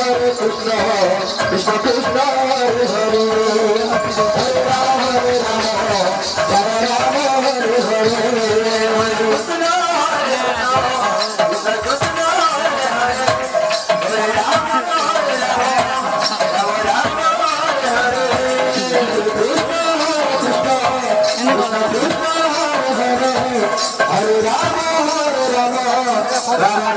Krishna Krishna Krishna Hare Hare Hare Rama Rama Rama Hare Hare Krishna Hare Rama Krishna Hare Hare Hare Rama Rama Rama Hare Hare Krishna Krishna Krishna Hare Hare Hare Rama Rama Rama